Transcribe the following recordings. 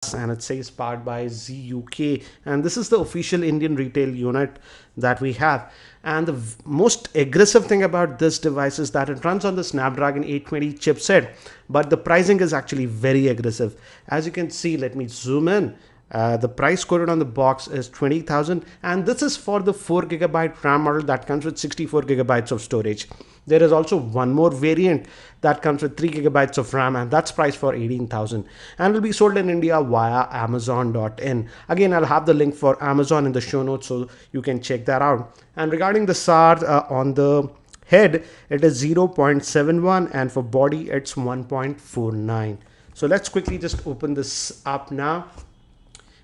and it says powered by ZUK, and this is the official Indian retail unit that we have. And the most aggressive thing about this device is that it runs on the Snapdragon 820 chipset, but the pricing is actually very aggressive. As you can see, let me zoom in. The price quoted on the box is 20,000, and this is for the 4GB RAM model that comes with 64GB of storage. There is also one more variant that comes with 3GB of RAM, and that's priced for 18,000 and will be sold in India via Amazon.in. Again, I'll have the link for Amazon in the show notes so you can check that out. And regarding the SAR on the head, it is 0.71, and for body, it's 1.49. So let's quickly just open this up now.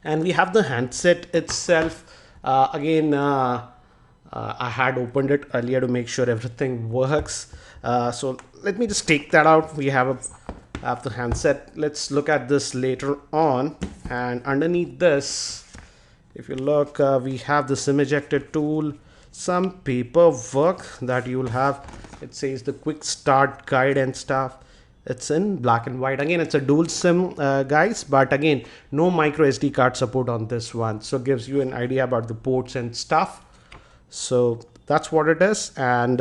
And we have the handset itself. I had opened it earlier to make sure everything works. So let me just take that out. We have the handset. Let's look at this later on. And underneath this, if you look, we have the SIM ejector tool, some paperwork that you will have. It says the quick start guide and stuff. It's in black and white. Again, it's a dual SIM, guys, but again, no micro SD card support on this one. So it gives you an idea about the ports and stuff. So that's what it is. And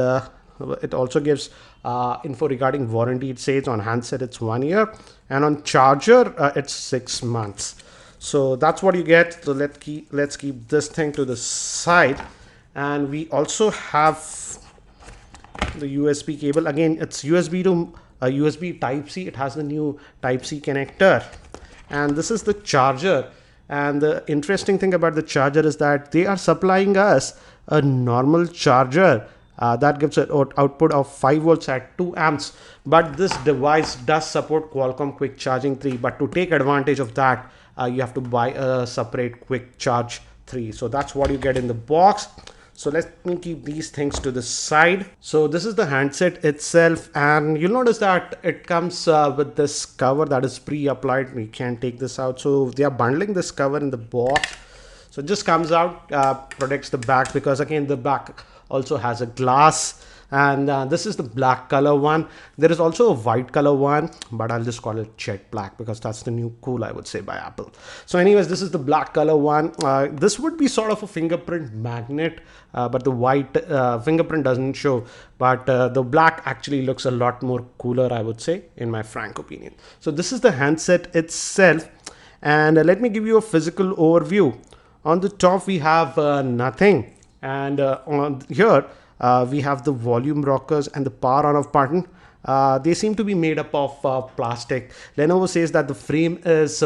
it also gives info regarding warranty. It says on handset it's 1 year, and on charger it's 6 months. So that's what you get. So let's keep this thing to the side. And we also have the USB cable. Again, it's USB to USB type C. It has the new type C connector, and this is the charger. And the interesting thing about the charger is that they are supplying us a normal charger that gives an output of 5 volts at 2 amps, but this device does support Qualcomm quick charging 3, but to take advantage of that you have to buy a separate quick charge 3. So that's what you get in the box. So let me keep these things to the side. So this is the handset itself, and you'll notice that it comes with this cover that is pre-applied. We can't take this out. So they are bundling this cover in the box. So it just comes out, protects the back, because again the back also has a glass. And this is the black color one. There is also a white color one, but I'll just call it jet black because that's the new cool, I would say, by Apple. So anyways, this is the black color one. This would be sort of a fingerprint magnet, but the white fingerprint doesn't show. But the black actually looks a lot more cooler, I would say, in my frank opinion. So this is the handset itself. And let me give you a physical overview. On the top, we have nothing. And on here, we have the volume rockers and the power on off button. They seem to be made up of plastic. Lenovo says that the frame is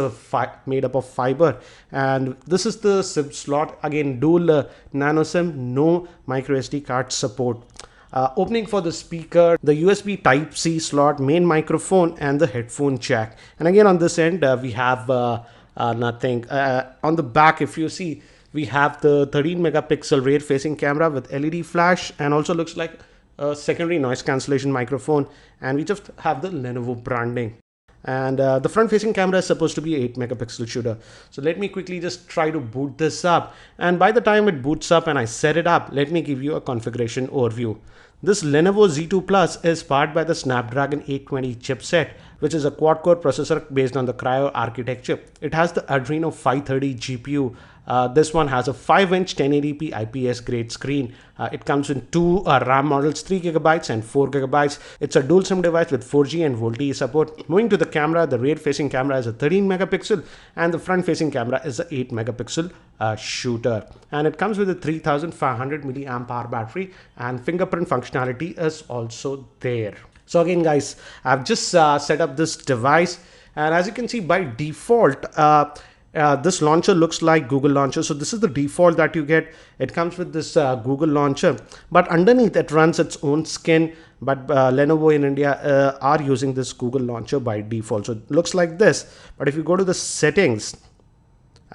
made up of fiber, and this is the SIM slot. Again, dual nano SIM, no micro SD card support. Opening for the speaker, the USB type C slot, main microphone, and the headphone jack. And again, on this end, we have nothing. On the back, if you see, we have the 13 megapixel rear facing camera with LED flash, and also looks like a secondary noise cancellation microphone. And we just have the Lenovo branding. And the front facing camera is supposed to be 8 megapixel shooter. So let me quickly just try to boot this up. And by the time it boots up and I set it up, let me give you a configuration overview. This Lenovo Z2 Plus is powered by the Snapdragon 820 chipset, which is a quad-core processor based on the Cryo architecture. It has the Adreno 530 GPU. This one has a 5-inch 1080p IPS grade screen. It comes in two RAM models, 3GB and 4GB. It's a dual SIM device with 4G and VoLTE support. Moving to the camera, the rear facing camera is a 13 megapixel and the front facing camera is a 8 megapixel shooter. And it comes with a 3500 milliamp hour battery, and fingerprint functionality is also there. So again, guys, I've just set up this device, and as you can see, by default, this launcher looks like Google launcher. So this is the default that you get. It comes with this Google launcher, but underneath it runs its own skin. But Lenovo in India are using this Google launcher by default. So it looks like this. But if you go to the settings,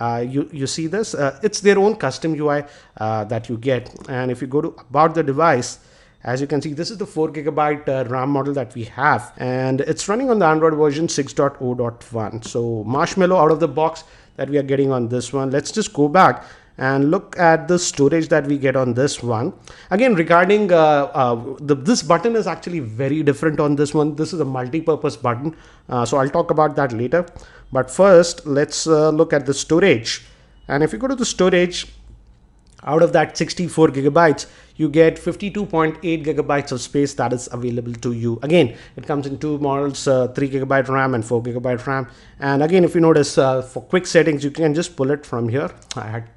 you see this. It's their own custom UI that you get. And if you go to about the device, as you can see, this is the 4GB RAM model that we have, and it's running on the Android version 6.0.1. So Marshmallow out of the box that we are getting on this one. Let's just go back and look at the storage that we get on this one. Again, regarding this button is actually very different on this one. This is a multi-purpose button, so I'll talk about that later. But first, let's look at the storage. And if you go to the storage, out of that 64 gigabytes, you get 52.8 gigabytes of space that is available to you. Again, it comes in two models, 3 gigabyte RAM and 4 gigabyte RAM. And again, if you notice, for quick settings, you can just pull it from here. I had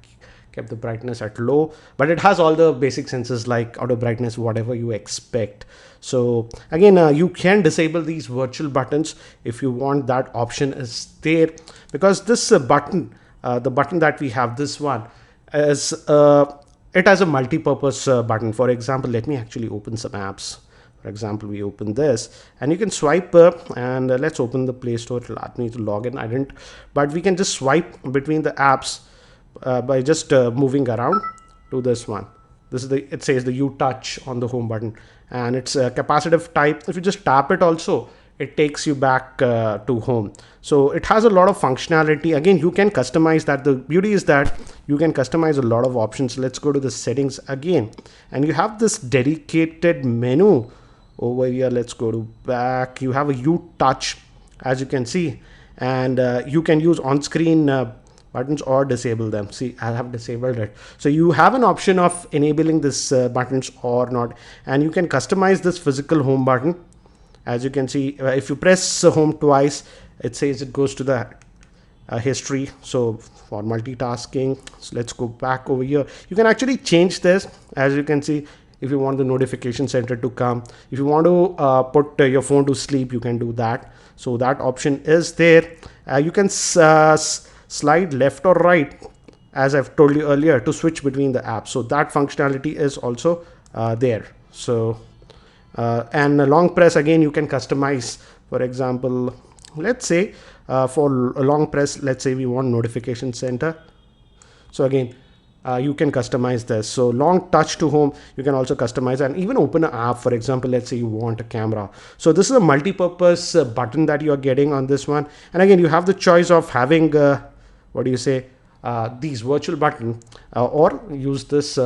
kept the brightness at low, but it has all the basic sensors like auto brightness, whatever you expect. So again, you can disable these virtual buttons if you want. That option is there, because this button, the button that we have, this one, is it has a multi-purpose button. For example, let me actually open some apps. For example, we open this and you can swipe up, and let's open the Play Store. It'll ask me to log in. I didn't, but we can just swipe between the apps by just moving around to this one. This is it says the U touch on the home button, and it's a capacitive type. If you just tap it also, it takes you back to home. So it has a lot of functionality. Again, you can customize that. The beauty is that you can customize a lot of options. Let's go to the settings again, and you have this dedicated menu over here. Let's go to back. You have a U touch, as you can see, and you can use on-screen buttons or disable them. See, I have disabled it. So you have an option of enabling this buttons or not, and you can customize this physical home button. As you can see, if you press home twice, it says it goes to the history. So for multitasking, so let's go back over here. You can actually change this, as you can see. If you want the notification center to come, if you want to put your phone to sleep, you can do that. So that option is there. You can slide left or right, as I've told you earlier, to switch between the apps. So that functionality is also there. So and a long press, again, you can customize. For example, let's say for a long press, let's say we want notification center. So again, you can customize this. So long touch to home, you can also customize and even open an app. For example, let's say you want a camera. So this is a multi-purpose button that you're getting on this one. And again, you have the choice of having what do you say, these virtual button or use this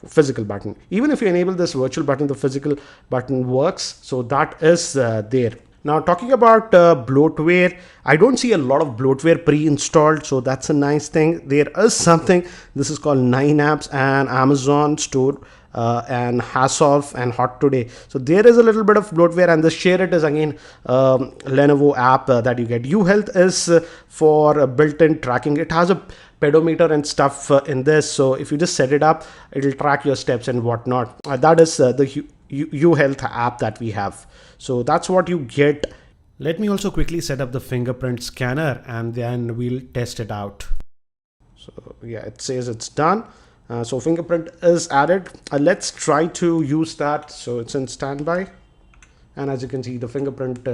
physical button. Even if you enable this virtual button, the physical button works. So that is there. Now, talking about bloatware, I don't see a lot of bloatware pre-installed, so that's a nice thing. There is something, this is called 9 apps and Amazon Store and Hasolf and Hot Today. So there is a little bit of bloatware, and the share it is again Lenovo app that you get. uHealth is for built-in tracking. It has a pedometer and stuff in this, so if you just set it up, it'll track your steps and whatnot. That is the uHealth app that we have. So that's what you get. Let me also quickly set up the fingerprint scanner and then we'll test it out. So yeah, it says it's done. So fingerprint is added. Let's try to use that. So it's in standby, and as you can see, the fingerprint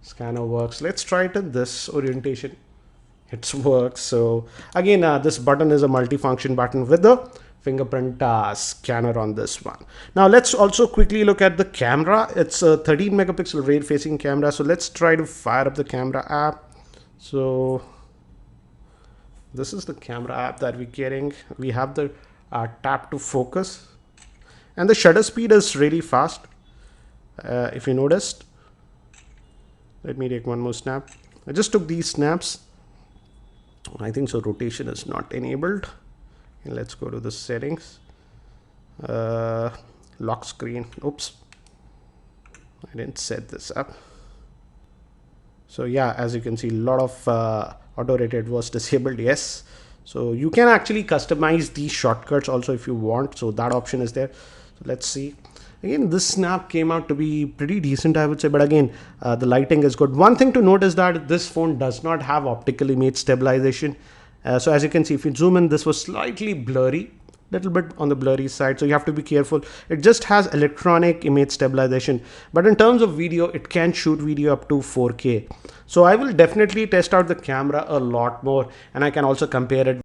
scanner works. Let's try it in this orientation. It works. So again, this button is a multifunction button with the fingerprint scanner on this one. Now let's also quickly look at the camera. It's a 13 megapixel rear facing camera. So let's try to fire up the camera app. So this is the camera app that we're getting. We have the tap to focus, and the shutter speed is really fast. If you noticed, let me take one more snap. I just took these snaps. I think so rotation is not enabled. And let's go to the settings, lock screen. Oops, I didn't set this up. So yeah, as you can see, a lot of auto rated was disabled. Yes, so you can actually customize these shortcuts also if you want. So that option is there. So let's see. Again, this snap came out to be pretty decent, I would say, but again, the lighting is good. One thing to note is that this phone does not have optical image stabilization. So as you can see, if you zoom in, this was slightly blurry, little bit on the blurry side, so you have to be careful. It just has electronic image stabilization, but in terms of video, it can shoot video up to 4K. So I will definitely test out the camera a lot more, and I can also compare it